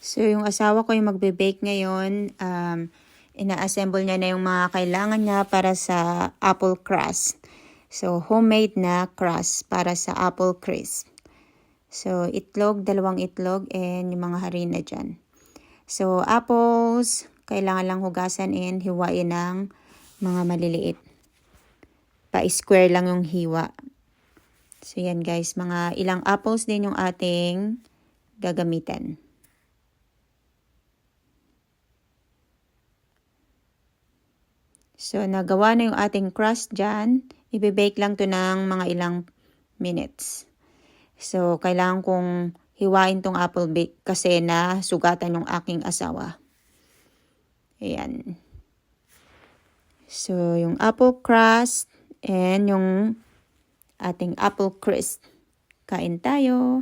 So, yung asawa ko yung magbe-bake ngayon. Ina-assemble niya na yung mga kailangan niya para sa apple crust. So, homemade na crust para sa apple crisp. So, itlog, 2 itlog, and yung mga harina dyan. So, apples, kailangan lang hugasan and hiwain ng mga maliliit. Pa-square lang yung hiwa. So, yan guys, mga ilang apples din yung ating gagamitan. So, nagawa na yung ating crust dyan. Ibe-bake lang to ng mga ilang minutes. So, kailangan kong hiwain tong apple bake kasi na sugatan yung aking asawa. Ayan. So, yung apple crust and yung ating apple crisp. Kain tayo.